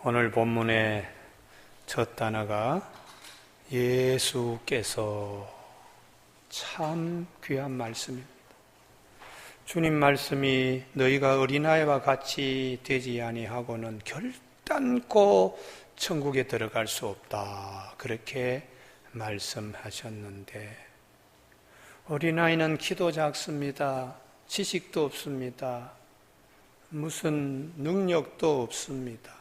오늘 본문의 첫 단어가 예수께서. 참 귀한 말씀입니다. 주님 말씀이 너희가 어린아이와 같이 되지 아니하고는 결단코 천국에 들어갈 수 없다, 그렇게 말씀하셨는데, 어린아이는 키도 작습니다. 지식도 없습니다. 무슨 능력도 없습니다.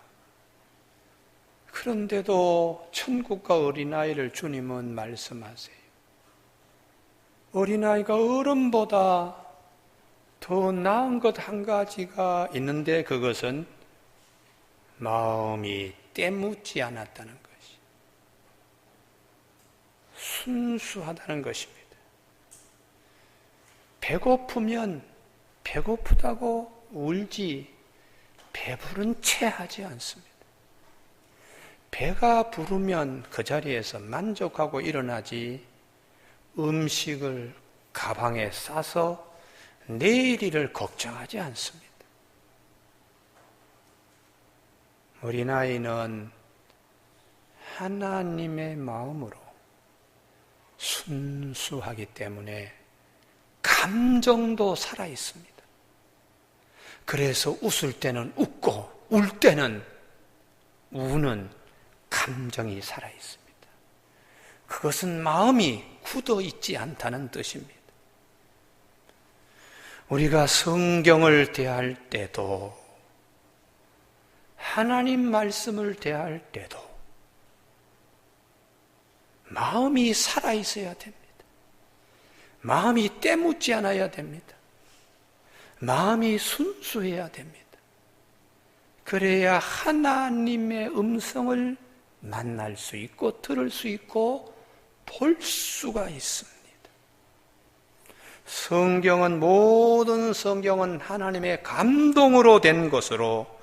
그런데도 천국과 어린아이를 주님은 말씀하세요. 어린아이가 어른보다 더 나은 것 한 가지가 있는데, 그것은 마음이 때묻지 않았다는 것이, 순수하다는 것입니다. 배고프면 배고프다고 울지 배부른 채 하지 않습니다. 배가 부르면 그 자리에서 만족하고 일어나지, 음식을 가방에 싸서 내일 일을 걱정하지 않습니다. 어린아이는 하나님의 마음으로 순수하기 때문에 감정도 살아있습니다. 그래서 웃을 때는 웃고 울 때는 우는 감정이 살아있습니다. 그것은 마음이 굳어있지 않다는 뜻입니다. 우리가 성경을 대할 때도, 하나님 말씀을 대할 때도 마음이 살아있어야 됩니다. 마음이 때묻지 않아야 됩니다. 마음이 순수해야 됩니다. 그래야 하나님의 음성을 만날 수 있고 들을 수 있고 볼 수가 있습니다. 모든 성경은 하나님의 감동으로 된 것으로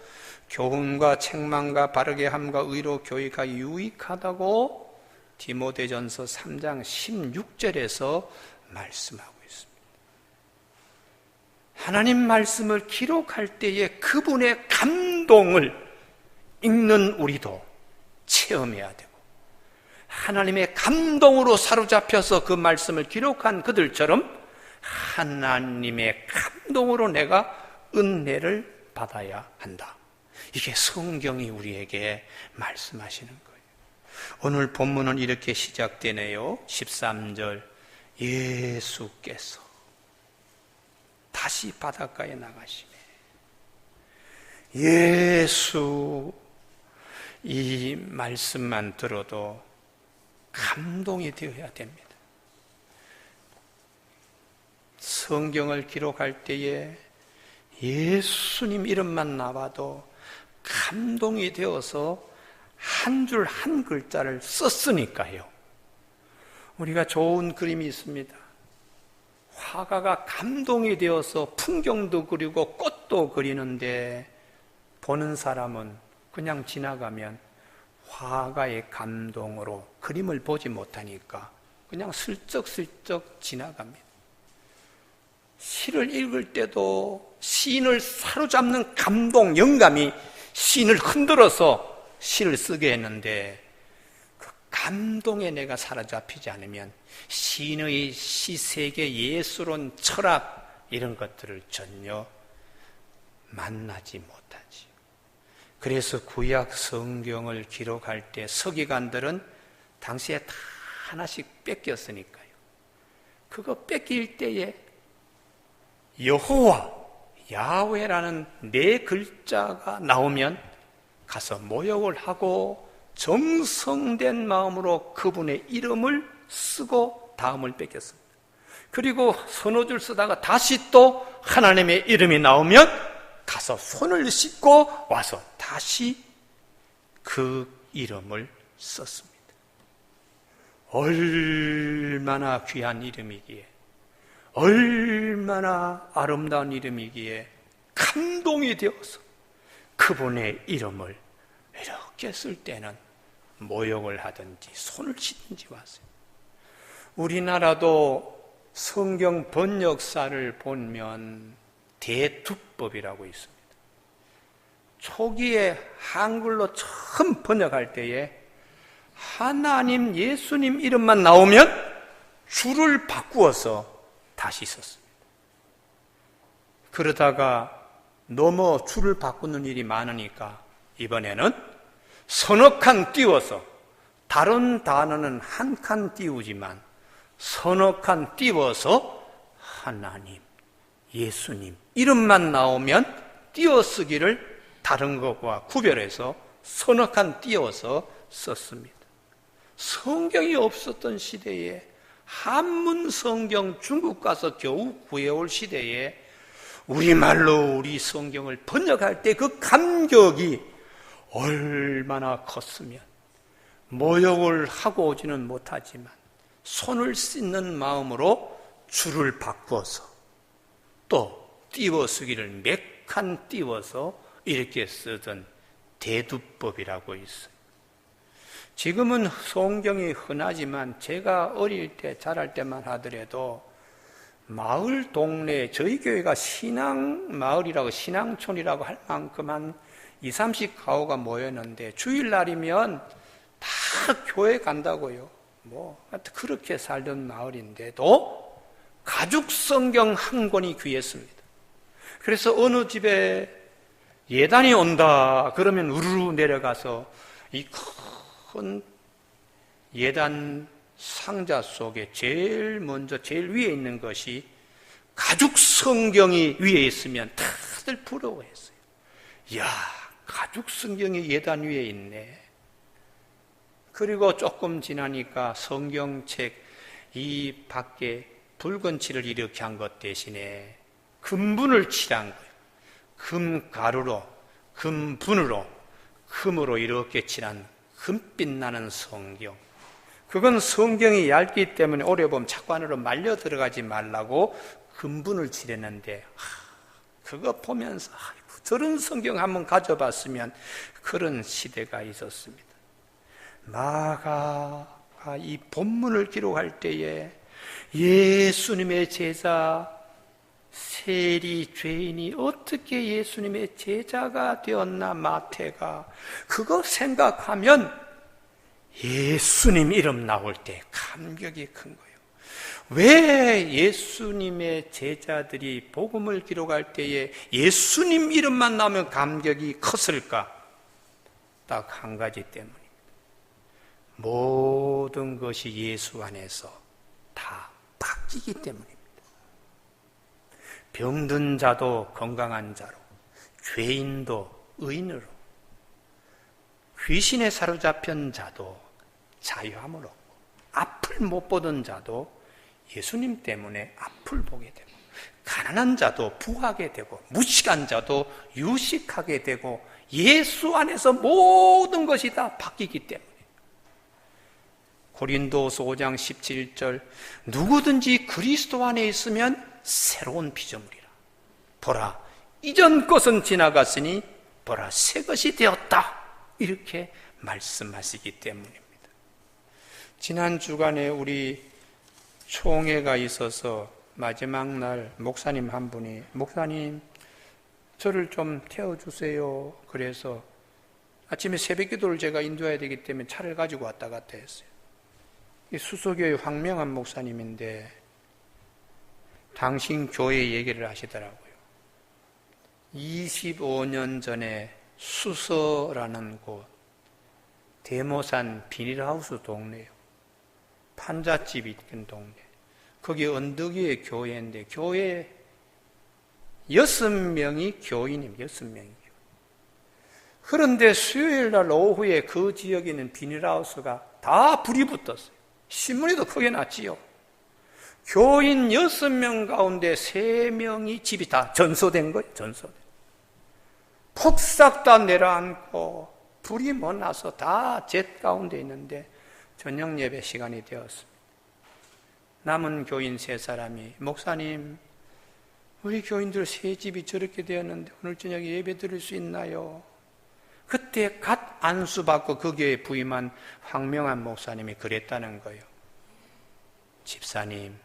교훈과 책망과 바르게 함과 의로 교육하기 유익하다고 디모데전서 3장 16절에서 말씀하고 있습니다. 하나님 말씀을 기록할 때에 그분의 감동을 읽는 우리도 체험해야 되고, 하나님의 감동으로 사로잡혀서 그 말씀을 기록한 그들처럼 하나님의 감동으로 내가 은혜를 받아야 한다. 이게 성경이 우리에게 말씀하시는 거예요. 오늘 본문은 이렇게 시작되네요. 13절, 예수께서 다시 바닷가에 나가시네. 예수, 이 말씀만 들어도 감동이 되어야 됩니다. 성경을 기록할 때에 예수님 이름만 나와도 감동이 되어서 한 줄 한 글자를 썼으니까요. 우리가 좋은 그림이 있습니다. 화가가 감동이 되어서 풍경도 그리고 꽃도 그리는데, 보는 사람은 그냥 지나가면 화가의 감동으로 그림을 보지 못하니까 그냥 슬쩍슬쩍 지나갑니다. 시를 읽을 때도 시인을 사로잡는 감동, 영감이 시인을 흔들어서 시를 쓰게 했는데, 그 감동에 내가 사로잡히지 않으면 시인의 시세계, 예술론, 철학 이런 것들을 전혀 만나지 못하지. 그래서 구약 성경을 기록할 때 서기관들은 당시에 다 하나씩 뺏겼으니까요. 그거 뺏길 때에 여호와, 야훼라는 네 글자가 나오면 가서 모욕을 하고 정성된 마음으로 그분의 이름을 쓰고 다음을 뺏겼습니다. 그리고 서너 줄 쓰다가 다시 또 하나님의 이름이 나오면 가서 손을 씻고 와서 다시 그 이름을 썼습니다. 얼마나 귀한 이름이기에, 얼마나 아름다운 이름이기에 감동이 되어서 그분의 이름을 이렇게 쓸 때는 모욕을 하든지 손을 씻든지 왔어요. 우리나라도 성경 번역사를 보면 대두법이라고 있습니다. 초기에 한글로 처음 번역할 때에 하나님, 예수님 이름만 나오면 줄을 바꾸어서 다시 썼습니다. 그러다가 너무 줄을 바꾸는 일이 많으니까 이번에는 서너 칸 띄워서, 다른 단어는 한 칸 띄우지만 서너 칸 띄워서 하나님, 예수님 이름만 나오면 띄어쓰기를 다른 것과 구별해서 서너 칸 띄워서 썼습니다. 성경이 없었던 시대에, 한문 성경 중국 가서 겨우 구해올 시대에 우리말로 우리 성경을 번역할 때 그 감격이 얼마나 컸으면, 모욕을 하고 오지는 못하지만 손을 씻는 마음으로 줄을 바꾸어서 또 띄워쓰기를 몇 칸 띄워서 이렇게 쓰던 대두법이라고 있어요. 지금은 성경이 흔하지만 제가 어릴 때, 자랄 때만 하더라도 마을 동네, 저희 교회가 신앙마을이라고, 신앙촌이라고 할 만큼 한 20, 30가구가 모였는데 주일날이면 다 교회 간다고요. 그렇게 살던 마을인데도 가죽 성경 한 권이 귀했습니다. 그래서 어느 집에 예단이 온다 그러면 우르르 내려가서 이 큰 예단 상자 속에 제일 먼저, 제일 위에 있는 것이 가죽 성경이 위에 있으면 다들 부러워했어요. 이야, 가죽 성경이 예단 위에 있네. 그리고 조금 지나니까 성경책 이 밖에 붉은 칠을 이렇게 한 것 대신에 금분을 칠한 거예요. 금가루로, 금분으로, 금으로 이렇게 칠한 금빛 나는 성경. 그건 성경이 얇기 때문에 오래 보면 자꾸 안으로 말려 들어가지 말라고 금분을 칠했는데, 그거 보면서 아이고, 저런 성경 한번 가져봤으면, 그런 시대가 있었습니다. 마가가 이 본문을 기록할 때에 예수님의 제자 세리 죄인이 어떻게 예수님의 제자가 되었나, 마태가 그거 생각하면 예수님 이름 나올 때 감격이 큰 거예요. 왜 예수님의 제자들이 복음을 기록할 때에 예수님 이름만 나오면 감격이 컸을까? 딱 한 가지 때문입니다. 모든 것이 예수 안에서 다 바뀌기 때문입니다. 병든 자도 건강한 자로, 죄인도 의인으로, 귀신에 사로잡힌 자도 자유함을 얻고, 앞을 못 보던 자도 예수님 때문에 앞을 보게 되고, 가난한 자도 부하게 되고, 무식한 자도 유식하게 되고, 예수 안에서 모든 것이 다 바뀌기 때문에. 고린도서 5장 17절, 누구든지 그리스도 안에 있으면 새로운 피조물이라. 보라, 이전 것은 지나갔으니 보라, 새 것이 되었다. 이렇게 말씀하시기 때문입니다. 지난 주간에 우리 총회가 있어서 마지막 날 목사님 한 분이, 목사님 저를 좀 태워주세요. 그래서 아침에 새벽 기도를 제가 인도해야 되기 때문에 차를 가지고 왔다 갔다 했어요. 수서교회 황명한 목사님인데 당신 교회 얘기를 하시더라고요. 25년 전에 수서라는 곳, 대모산 비닐하우스 동네요. 판잣집이 있는 동네. 거기 언덕 위에 교회인데, 교회 6명이 교인입니다. 6명이. 그런데 수요일 날 오후에 그 지역에 있는 비닐하우스가 다 불이 붙었어요. 신문에도 크게 났지요. 교인 6명 가운데 3명이 집이 다 전소된 거예요. 전소된. 폭삭 다 내려앉고 불이 못 나서 다 jet 가운데 있는데 저녁 예배 시간이 되었습니다. 남은 교인 3사람이 목사님, 우리 교인들 3집이 저렇게 되었는데 오늘 저녁에 예배 드릴 수 있나요? 그때 갓 안수받고 그 교회에 부임한 황명한 목사님이 그랬다는 거예요. 집사님,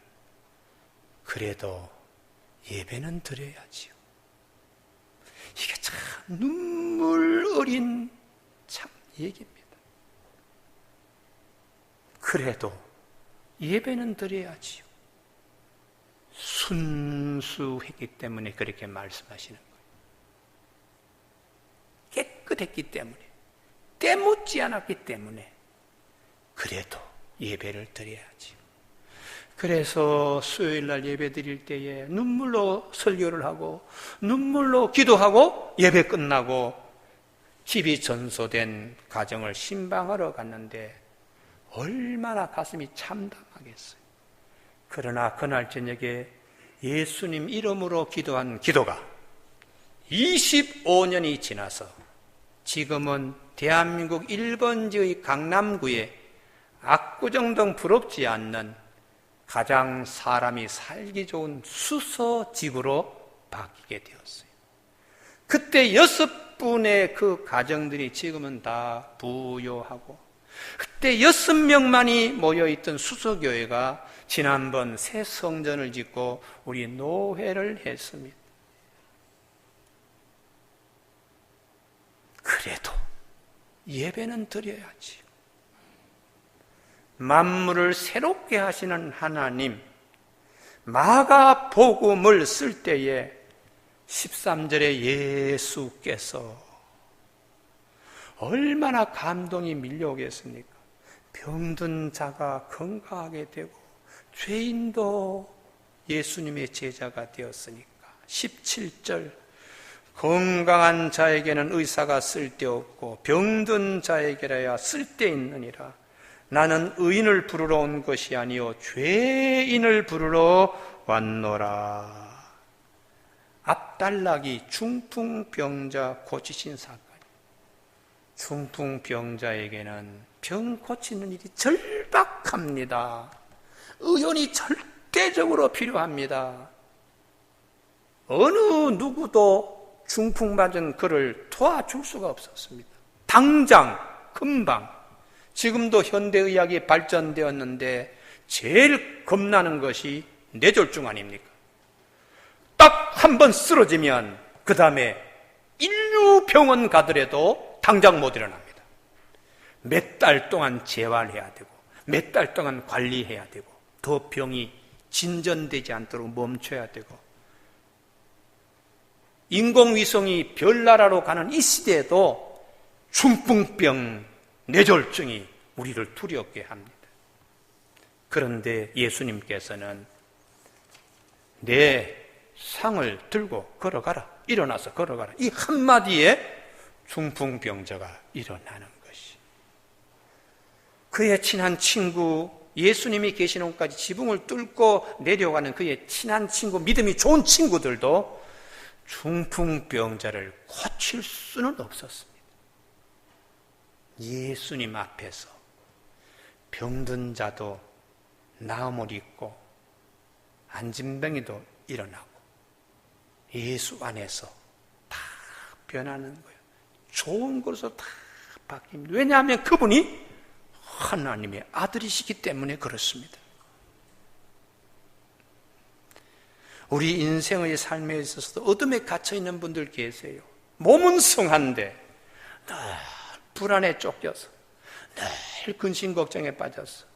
그래도 예배는 드려야지요. 이게 참 눈물 어린 참 얘기입니다. 그래도 예배는 드려야지요. 순수했기 때문에 그렇게 말씀하시는 거예요. 깨끗했기 때문에, 때묻지 않았기 때문에 그래도 예배를 드려야지. 그래서 수요일 날 예배 드릴 때에 눈물로 설교를 하고 눈물로 기도하고 예배 끝나고 집이 전소된 가정을 신방하러 갔는데 얼마나 가슴이 참담하겠어요. 그러나 그날 저녁에 예수님 이름으로 기도한 기도가 25년이 지나서 지금은 대한민국 1번지의 강남구에 압구정동 부럽지 않는 가장 사람이 살기 좋은 수서집으로 바뀌게 되었어요. 그때 6분의 그 가정들이 지금은 다 부유하고, 그때 6명만이 모여있던 수서교회가 지난번 새 성전을 짓고 우리 노회를 했습니다. 그래도 예배는 드려야지. 만물을 새롭게 하시는 하나님, 마가복음을 쓸 때에 13절에 예수께서 얼마나 감동이 밀려오겠습니까? 병든 자가 건강하게 되고 죄인도 예수님의 제자가 되었으니까. 17절, 건강한 자에게는 의사가 쓸데없고 병든 자에게라야 쓸데있느니라. 나는 의인을 부르러 온 것이 아니요 죄인을 부르러 왔노라. 앞달락이 중풍병자 고치신 사건. 중풍병자에게는 병 고치는 일이 절박합니다. 의원이 절대적으로 필요합니다. 어느 누구도 중풍맞은 그를 도와줄 수가 없었습니다. 당장, 금방. 지금도 현대의학이 발전되었는데 제일 겁나는 것이 뇌졸중 아닙니까? 딱 한 번 쓰러지면 그 다음에 인류병원 가더라도 당장 못 일어납니다. 몇 달 동안 재활해야 되고 몇 달 동안 관리해야 되고 더 병이 진전되지 않도록 멈춰야 되고, 인공위성이 별나라로 가는 이 시대에도 중풍병, 뇌졸중이 우리를 두렵게 합니다. 그런데 예수님께서는 내 상을 들고 걸어가라, 일어나서 걸어가라, 이 한마디에 중풍병자가 일어나는 것이, 그의 친한 친구, 예수님이 계시는 곳까지 지붕을 뚫고 내려가는 그의 친한 친구, 믿음이 좋은 친구들도 중풍병자를 고칠 수는 없었습니다. 예수님 앞에서 병든 자도 나음을 입고 안진뱅이도 일어나고 예수 안에서 다 변하는 거예요. 좋은 것으로 다 바뀝니다. 왜냐하면 그분이 하나님의 아들이시기 때문에 그렇습니다. 우리 인생의 삶에 있어서도 어둠에 갇혀있는 분들 계세요. 몸은 성한데 늘 불안에 쫓겨서 늘 근심 걱정에 빠져서,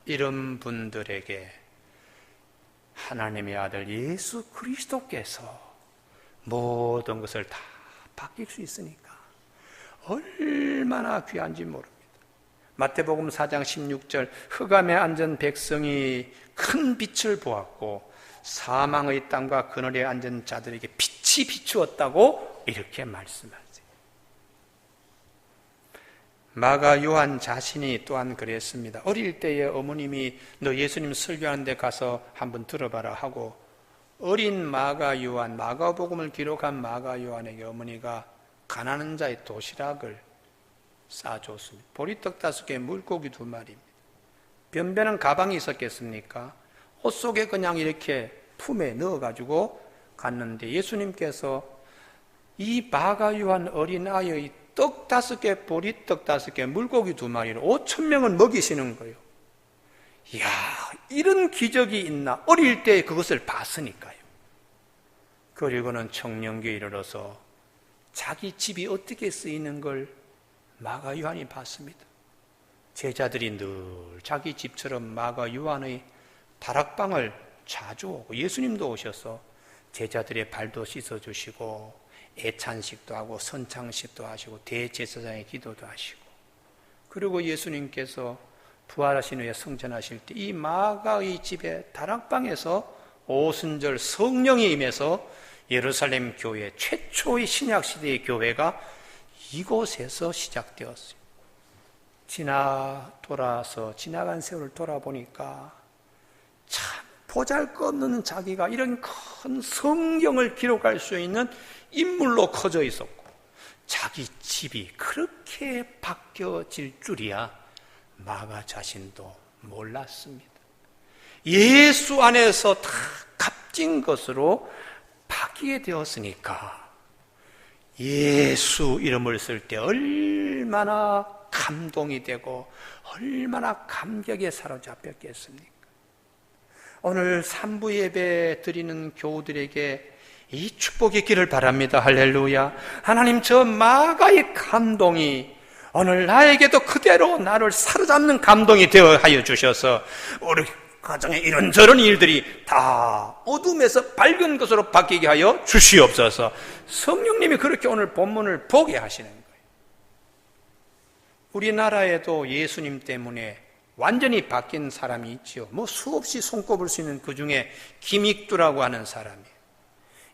이런 분들에게 하나님의 아들 예수 그리스도께서 모든 것을 다 바뀔 수 있으니까 얼마나 귀한지 모릅니다. 마태복음 4장 16절, 흑암에 앉은 백성이 큰 빛을 보았고 사망의 땅과 그늘에 앉은 자들에게 빛이 비추었다고 이렇게 말씀하세요. 마가 요한 자신이 또한 그랬습니다. 어릴 때에 어머님이 너 예수님 설교하는 데 가서 한번 들어봐라 하고 어린 마가 요한, 마가복음을 기록한 마가 요한에게 어머니가 가난한 자의 도시락을 싸줬습니다. 보리떡 5개, 물고기 2마리입니다. 변변한 가방이 있었겠습니까? 옷 속에 그냥 이렇게 품에 넣어가지고 갔는데 예수님께서 이 마가 요한 어린아이의 떡 5개, 보리떡 5개, 물고기 2마리로 5,000명을 먹이시는 거예요. 이야, 이런 기적이 있나? 어릴 때 그것을 봤으니까요. 그리고는 청년기에 이르러서 자기 집이 어떻게 쓰이는 걸 마가 요한이 봤습니다. 제자들이 늘 자기 집처럼 마가 요한의 다락방을 자주 오고, 예수님도 오셔서 제자들의 발도 씻어주시고 애찬식도 하고 선창식도 하시고 대제사장의 기도도 하시고, 그리고 예수님께서 부활하신 후에 승천하실 때 이 마가의 집에 다락방에서 오순절 성령이 임해서 예루살렘 교회, 최초의 신약시대의 교회가 이곳에서 시작되었어요. 지나간 세월을 돌아보니까 참 보잘것없는 자기가 이런 큰 성경을 기록할 수 있는 인물로 커져 있었고, 자기 집이 그렇게 바뀌어질 줄이야 마가 자신도 몰랐습니다. 예수 안에서 다 값진 것으로 바뀌게 되었으니까 예수 이름을 쓸 때 얼마나 감동이 되고 얼마나 감격에 사로잡혔겠습니까? 오늘 3부 예배 드리는 교우들에게 이 축복이 있기를 바랍니다. 할렐루야. 하나님, 저 마가의 감동이 오늘 나에게도 그대로 나를 사로잡는 감동이 되어 하여 주셔서 우리 가정에 이런저런 일들이 다 어둠에서 밝은 것으로 바뀌게 하여 주시옵소서. 성령님이 그렇게 오늘 본문을 보게 하시는 거예요. 우리나라에도 예수님 때문에 완전히 바뀐 사람이 있지요. 수없이 손꼽을 수 있는 그 중에 김익두라고 하는 사람이에요.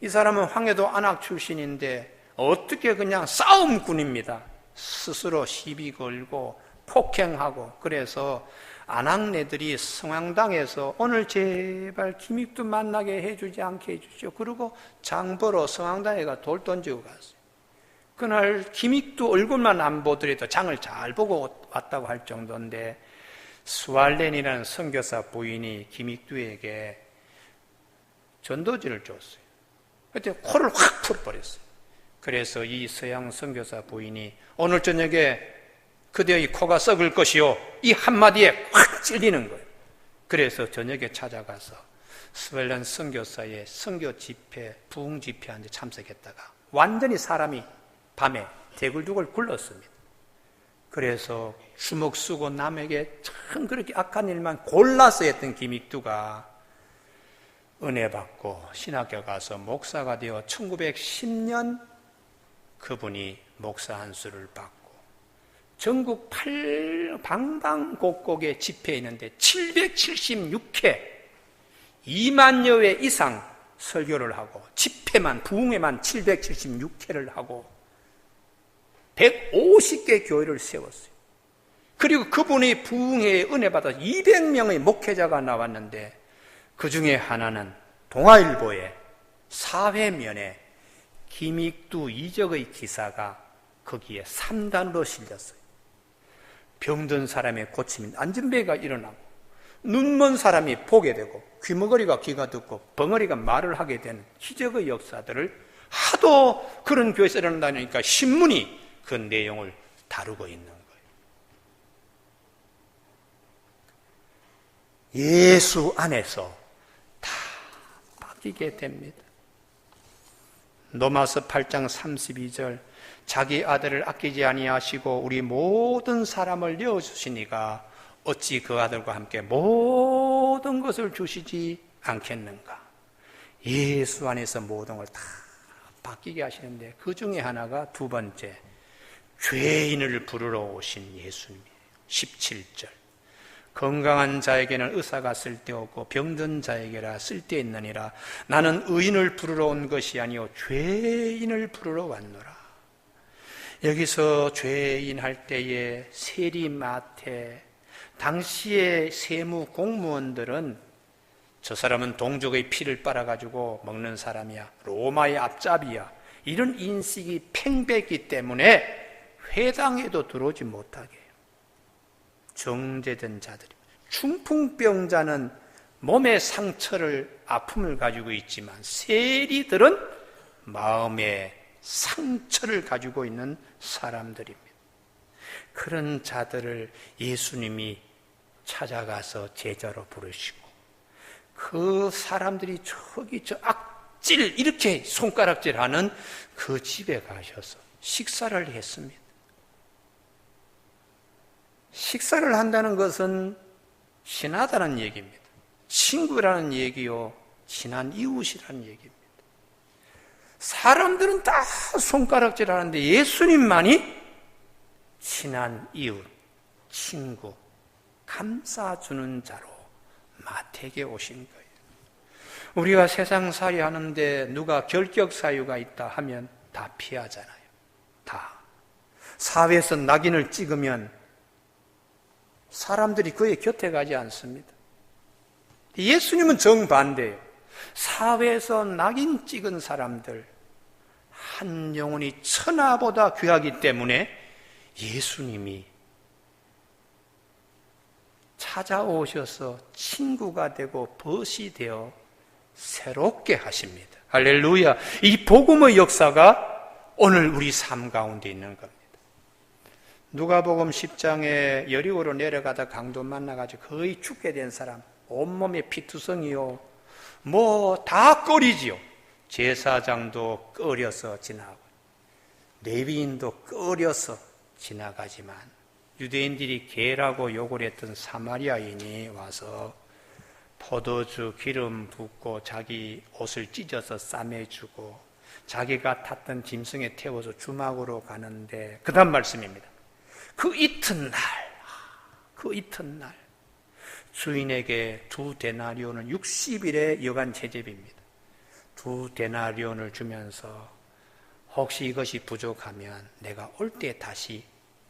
이 사람은 황해도 안악 출신인데 어떻게 그냥 싸움꾼입니다. 스스로 시비 걸고 폭행하고, 그래서 안악내들이 성황당에서 오늘 제발 김익두 만나게 해주지 않게 해주시오. 그리고 장보러 성황당에 가 돌 던지고 갔어요. 그날 김익두 얼굴만 안 보더라도 장을 잘 보고 왔다고 할 정도인데, 수알렌이라는 선교사 부인이 김익두에게 전도지를 줬어요. 그때 코를 확 풀어버렸어요. 그래서 이 서양 선교사 부인이 오늘 저녁에 그대의 코가 썩을 것이요, 이 한마디에 확 찔리는 거예요. 그래서 저녁에 찾아가서 스웨렌 선교사의 선교 집회, 부흥 집회한테 참석했다가 완전히 사람이 밤에 대굴두굴 굴렀습니다. 그래서 주먹 쓰고 남에게 참 그렇게 악한 일만 골라서 했던 김익두가 은혜 받고 신학교 가서 목사가 되어 1910년 그분이 목사 안수를 받고 전국 방방곡곡에 집회에 있는데 776회 2만여 회 이상 설교를 하고, 집회만 부흥회만 776회를 하고 150개 교회를 세웠어요. 그리고 그분이 부흥회에 은혜 받아서 200명의 목회자가 나왔는데, 그 중에 하나는 동아일보의 사회면에 김익두 이적의 기사가 거기에 3단으로 실렸어요. 병든 사람의 고침인 안진배가 일어나고, 눈먼 사람이 보게 되고, 귀머거리가 귀가 듣고, 벙어리가 말을 하게 되는 기적의 역사들을 하도 그런 교회에서 일어난다니까 신문이 그 내용을 다루고 있는 거예요. 예수 안에서 다 바뀌게 됩니다. 로마서 8장 32절, 자기 아들을 아끼지 아니하시고 우리 모든 사람을 내어주시니가 어찌 그 아들과 함께 모든 것을 주시지 않겠는가. 예수 안에서 모든 걸 다 바뀌게 하시는데, 그 중에 하나가 두 번째, 죄인을 부르러 오신 예수님이에요. 17절, 건강한 자에게는 의사가 쓸데없고 병든 자에게라 쓸데있느니라. 나는 의인을 부르러 온 것이 아니요 죄인을 부르러 왔노라. 여기서 죄인 할 때에 세리마태, 당시의 세무 공무원들은 저 사람은 동족의 피를 빨아가지고 먹는 사람이야, 로마의 앞잡이야, 이런 인식이 팽배했기 때문에 회당에도 들어오지 못하게 해요. 정죄된 자들이, 중풍병자는 몸의 상처를, 아픔을 가지고 있지만 세리들은 마음의 상처를 가지고 있는 사람들입니다. 그런 자들을 예수님이 찾아가서 제자로 부르시고, 그 사람들이 저기 저 이렇게 손가락질하는 그 집에 가셔서 식사를 했습니다. 식사를 한다는 것은 친하다는 얘기입니다. 친구라는 얘기요, 친한 이웃이라는 얘기입니다. 사람들은 다 손가락질하는데 예수님만이 친한 이웃, 친구, 감싸주는 자로 마택에 오신 거예요. 우리가 세상살이 하는데 누가 결격사유가 있다 하면 다 피하잖아요. 다. 사회에서 낙인을 찍으면 사람들이 그의 곁에 가지 않습니다. 예수님은 정반대예요. 사회에서 낙인 찍은 사람들, 한 영혼이 천하보다 귀하기 때문에 예수님이 찾아오셔서 친구가 되고 벗이 되어 새롭게 하십니다. 할렐루야. 이 복음의 역사가 오늘 우리 삶 가운데 있는 겁니다. 누가복음 10장에 여리고로 내려가다 강도 만나가지고 거의 죽게 된 사람, 온몸에 피투성이요, 뭐 다 끓이지요. 제사장도 끓여서 지나고 레위인도 끓여서 지나가지만 유대인들이 개라고 욕을 했던 사마리아인이 와서 포도주 기름 붓고 자기 옷을 찢어서 싸매주고 자기가 탔던 짐승에 태워서 주막으로 가는데 그 다음 말씀입니다. 그 이튿날 주인에게 2데나리온은 60일의 여간 채집입니다. 2데나리온을 주면서 혹시 이것이 부족하면 내가 올 때 다시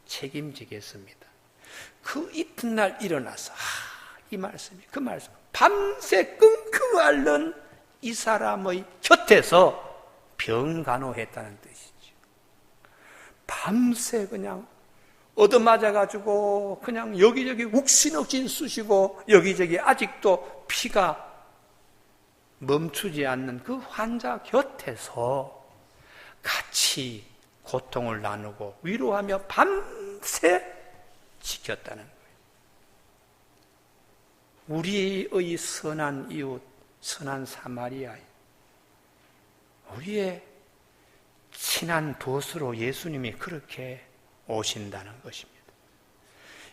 책임지겠습니다. 그 이튿날 일어나서 이 말씀이 그 말씀 밤새 끙끙 앓는 이 사람의 곁에서 병간호했다는 뜻이죠. 밤새 그냥 얻어맞아가지고 그냥 여기저기 욱신욱신 쑤시고 여기저기 아직도 피가 멈추지 않는 그 환자 곁에서 같이 고통을 나누고 위로하며 밤새 지켰다는 거예요. 우리의 선한 이웃, 선한 사마리아, 우리의 친한 보스로 예수님이 그렇게 오신다는 것입니다.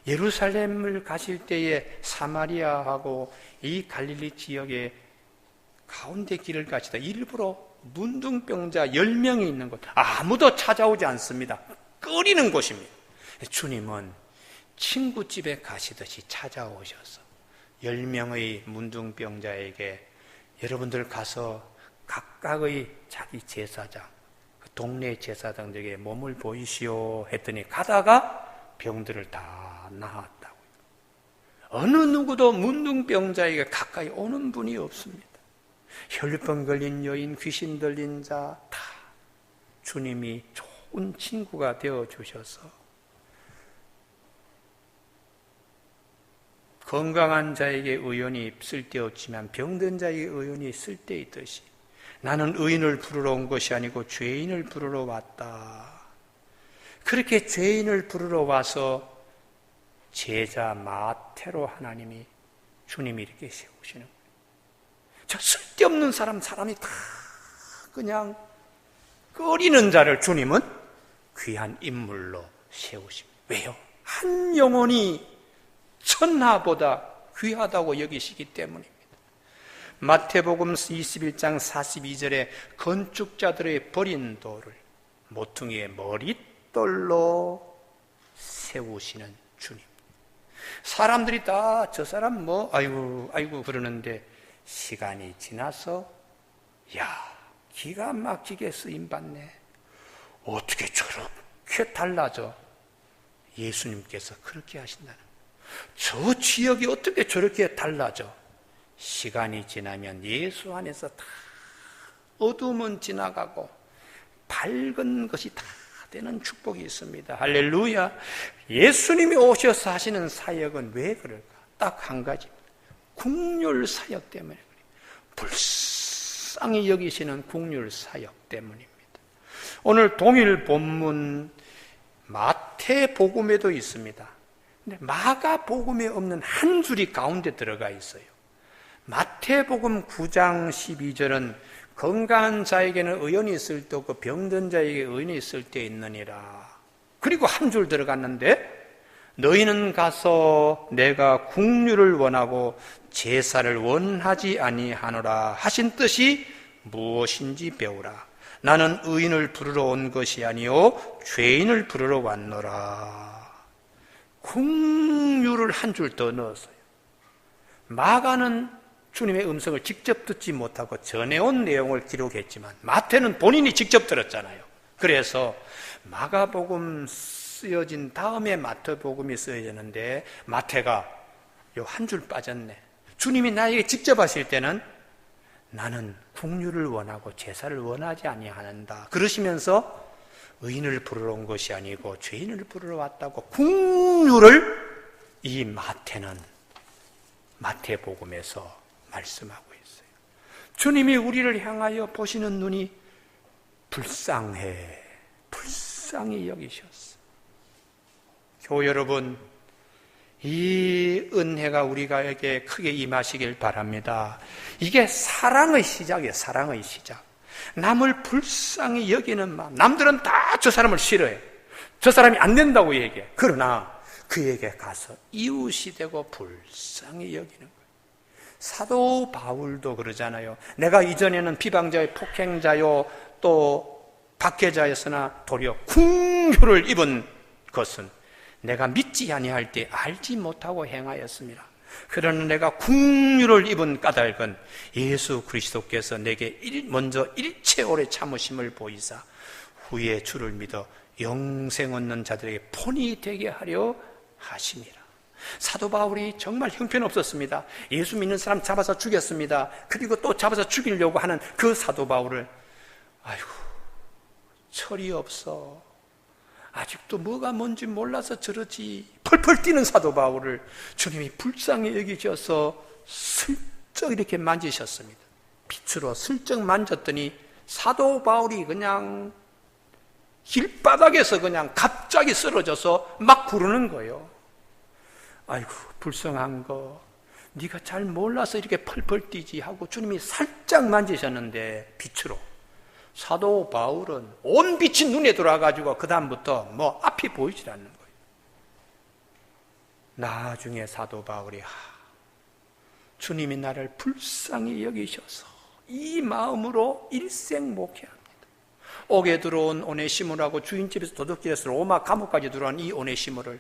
예루살렘을 가실 때에 사마리아하고 이 갈릴리 지역의 가운데 길을 가시다 일부러 문둥병자 10명이 있는 곳, 아무도 찾아오지 않습니다. 끓이는 곳입니다. 주님은 친구집에 가시듯이 찾아오셔서 10명의 문둥병자에게 여러분들 가서 각각의 자기 제사장, 그 동네 제사장들에게 몸을 보이시오 했더니 가다가 병들을 다 나았다고요. 어느 누구도 문둥병자에게 가까이 오는 분이 없습니다. 혈병 걸린 여인, 귀신 들린 자 다 주님이 좋은 친구가 되어주셔서 건강한 자에게 의원이 쓸데없지만 병든 자에게 의원이 쓸데있듯이 나는 의인을 부르러 온 것이 아니고 죄인을 부르러 왔다. 그렇게 죄인을 부르러 와서 제자 마태로 하나님이 주님이 이렇게 세우시는 거예요. 저 쓸데없는 사람이 다 그냥 꺼리는 자를 주님은 귀한 인물로 세우십니다. 왜요? 한 영혼이 천하보다 귀하다고 여기시기 때문입니다. 마태복음 21장 42절에 건축자들의 버린 돌을 모퉁이의 머릿돌로 세우시는 주님. 사람들이 다 저 사람 뭐 아이고 그러는데 시간이 지나서 기가 막히게 쓰임받네. 어떻게 저렇게 달라져? 예수님께서 그렇게 하신다는 거예요. 저 지역이 어떻게 저렇게 달라져? 시간이 지나면 예수 안에서 다 어둠은 지나가고 밝은 것이 다 되는 축복이 있습니다. 할렐루야. 예수님이 오셔서 하시는 사역은 왜 그럴까? 딱 한 가지입니다. 국률 사역 때문에 그래요. 불쌍히 여기시는 국률 사역 때문입니다. 오늘 동일 본문 마태복음에도 있습니다. 근데 마가복음에 없는 한 줄이 가운데 들어가 있어요. 마태복음 9장 12절은 건강한 자에게는 의원이 있을 때 없고 병든 자에게 의원이 있을 때 있느니라. 그리고 한 줄 들어갔는데 너희는 가서 내가 국류를 원하고 제사를 원하지 아니하노라 하신 뜻이 무엇인지 배우라. 나는 의인을 부르러 온 것이 아니요 죄인을 부르러 왔노라. 국류를 한 줄 더 넣었어요. 마가는 주님의 음성을 직접 듣지 못하고 전해온 내용을 기록했지만 마태는 본인이 직접 들었잖아요. 그래서 마가복음 쓰여진 다음에 마태복음이 쓰여졌는데 마태가 요 한 줄 빠졌네. 주님이 나에게 직접 하실 때는 나는 국류를 원하고 제사를 원하지 아니하는다 그러시면서 의인을 부르러 온 것이 아니고 죄인을 부르러 왔다고 국류를 이 마태는 마태복음에서 말씀하고 있어요. 주님이 우리를 향하여 보시는 눈이 불쌍히 여기셨어. 교회 여러분, 이 은혜가 우리에게 크게 임하시길 바랍니다. 이게 사랑의 시작이에요. 사랑의 시작. 남을 불쌍히 여기는 마음. 남들은 다 저 사람을 싫어해. 저 사람이 안 된다고 얘기해. 그러나 그에게 가서 이웃이 되고 불쌍히 여기는 거예요. 사도 바울도 그러잖아요. 내가 이전에는 비방자요, 폭행자요, 또 박해자였으나 도리어 궁유를 입은 것은 내가 믿지 아니할 때 알지 못하고 행하였습니다. 그러나 내가 궁유를 입은 까닭은 예수 그리스도께서 내게 먼저 일체 오래 참으심을 보이사 후에 주를 믿어 영생 얻는 자들에게 본이 되게 하려 하심이라. 사도 바울이 정말 형편없었습니다. 예수 믿는 사람 잡아서 죽였습니다. 그리고 또 잡아서 죽이려고 하는 그 사도 바울을 아이고 철이 없어. 아직도 뭐가 뭔지 몰라서 저러지. 펄펄 뛰는 사도 바울을 주님이 불쌍히 여기셔서 슬쩍 이렇게 만지셨습니다. 빛으로 슬쩍 만졌더니 사도 바울이 그냥 길바닥에서 그냥 갑자기 쓰러져서 막 부르는 거예요. 아이고 불쌍한 거 네가 잘 몰라서 이렇게 펄펄 뛰지 하고 주님이 살짝 만지셨는데 빛으로 사도 바울은 온 빛이 눈에 들어와가지고 그 다음부터 뭐 앞이 보이질 않는 거예요. 나중에 사도 바울이 주님이 나를 불쌍히 여기셔서 이 마음으로 일생 목회합니다. 옥에 들어온 오네시모라고 주인집에서 도둑질해서 로마 감옥까지 들어온 이 오네시모를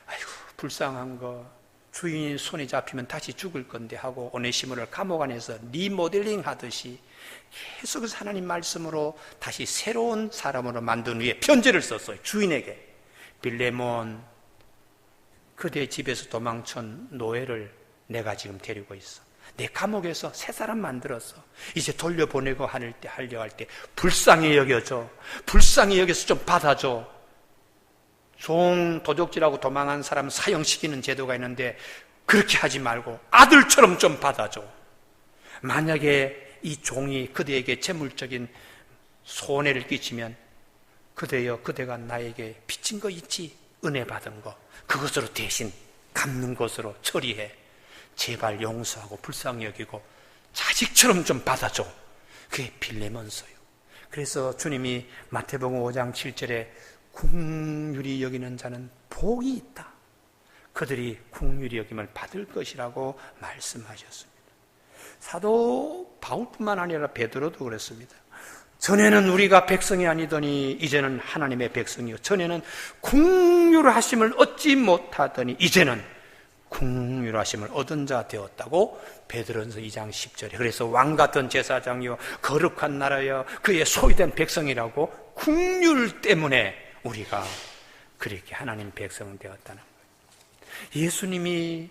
아이고 불쌍한 거 주인이 손에 잡히면 다시 죽을 건데 하고 오네시모를 감옥 안에서 리모델링 하듯이 계속 하나님 말씀으로 다시 새로운 사람으로 만든 후에 편지를 썼어요. 주인에게. 빌레몬 그대 집에서 도망친 노예를 내가 지금 데리고 있어. 내 감옥에서 새 사람 만들었어. 이제 돌려보내고 하려 할 때 불쌍히 여겨줘. 불쌍히 여겨서 좀 받아줘. 도적질하고 도망한 사람 사형시키는 제도가 있는데 그렇게 하지 말고 아들처럼 좀 받아줘. 만약에 이 종이 그대에게 재물적인 손해를 끼치면 그대여 그대가 나에게 빚진 거 있지? 은혜 받은 거 그것으로 대신 갚는 것으로 처리해. 제발 용서하고 불쌍히 여기고 자식처럼 좀 받아줘. 그게 빌레몬서요. 그래서 주님이 마태복음 5장 7절에 국률이 여기는 자는 복이 있다. 그들이 국률이 여김을 받을 것이라고 말씀하셨습니다. 사도 바울뿐만 아니라 베드로도 그랬습니다. 전에는 우리가 백성이 아니더니 이제는 하나님의 백성이요. 전에는 국률하심을 얻지 못하더니 이제는 국률하심을 얻은 자 되었다고 베드로전서 2장 10절에. 그래서 왕같은 제사장이요 거룩한 나라여 그의 소유된 백성이라고 국률 때문에 우리가 그렇게 하나님 백성 되었다는 거예요. 예수님이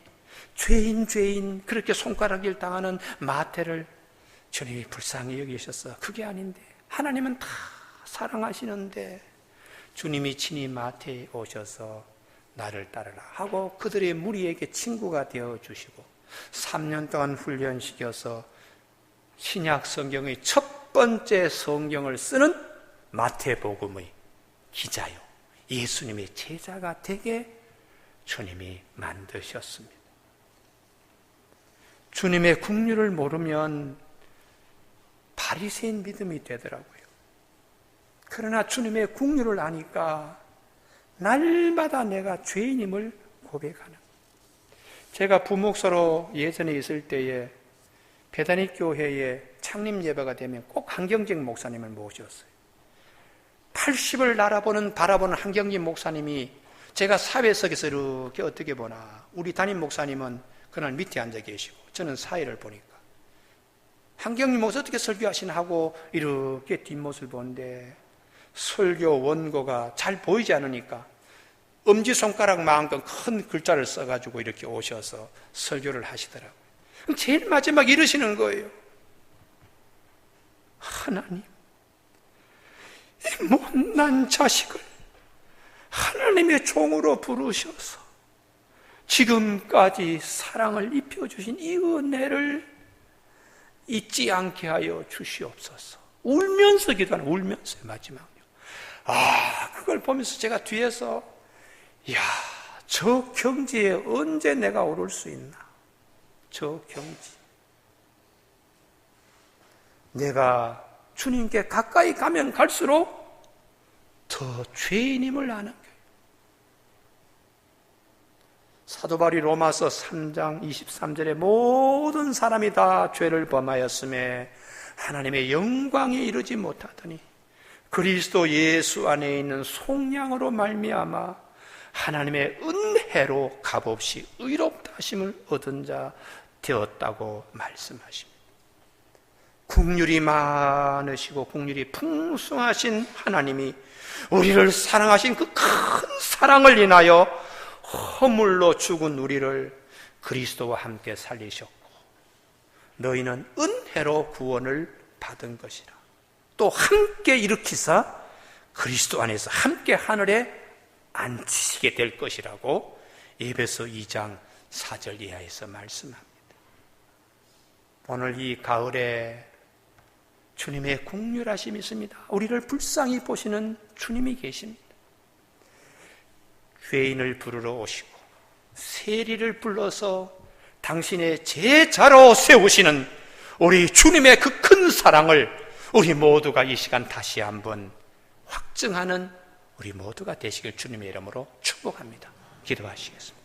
죄인 그렇게 손가락질 당하는 마태를 주님이 불쌍히 여기셨어. 그게 아닌데 하나님은 다 사랑하시는데 주님이 친히 마태에 오셔서 나를 따르라 하고 그들의 무리에게 친구가 되어주시고 3년 동안 훈련시켜서 신약 성경의 첫 번째 성경을 쓰는 마태복음의 기자요 예수님의 제자가 되게 주님이 만드셨습니다. 주님의 국률을 모르면 바리새인 믿음이 되더라고요. 그러나 주님의 긍휼을 아니까 날마다 내가 죄인임을 고백하는. 제가 부목사로 예전에 있을 때에 베다니 교회에 창립 예배가 되면 꼭 한경직 목사님을 모셨어요. 80을 바라보는 한경직 목사님이 제가 사회석에서 이렇게 어떻게 보나, 우리 담임 목사님은 그날 밑에 앉아 계시고 저는 사회를 보니까 한경직 목사 어떻게 설교하시나 하고 이렇게 뒷모습을 보는데 설교 원고가 잘 보이지 않으니까 엄지손가락만큼 큰 글자를 써가지고 이렇게 오셔서 설교를 하시더라고요. 제일 마지막 이러시는 거예요. 하나님, 이 못난 자식을 하나님의 종으로 부르셔서 지금까지 사랑을 입혀주신 이 은혜를 잊지 않게 하여 주시옵소서. 울면서 기도하는, 울면서요, 마지막요. 그걸 보면서 제가 뒤에서, 이야, 저 경지에 언제 내가 오를 수 있나? 저 경지. 내가 주님께 가까이 가면 갈수록 더 죄인임을 아는 거예요. 사도 바울이 로마서 3장 23절에 모든 사람이 다 죄를 범하였음에 하나님의 영광에 이르지 못하더니 그리스도 예수 안에 있는 속량으로 말미암아 하나님의 은혜로 값없이 의롭다 하심을 얻은 자 되었다고 말씀하십니다. 긍휼이 많으시고 긍휼이 풍성하신 하나님이 우리를 사랑하신 그 큰 사랑을 인하여 허물로 죽은 우리를 그리스도와 함께 살리셨고 너희는 은혜로 구원을 받은 것이라. 또 함께 일으키사 그리스도 안에서 함께 하늘에 앉히시게 될 것이라고 에베소 2장 4절 이하에서 말씀합니다. 오늘 이 가을에 주님의 긍휼하심이 있습니다. 우리를 불쌍히 보시는 주님이 계십니다. 죄인을 부르러 오시고 세리를 불러서 당신의 제자로 세우시는 우리 주님의 그 큰 사랑을 우리 모두가 이 시간 다시 한번 확증하는 우리 모두가 되시길 주님의 이름으로 축복합니다. 기도하시겠습니다.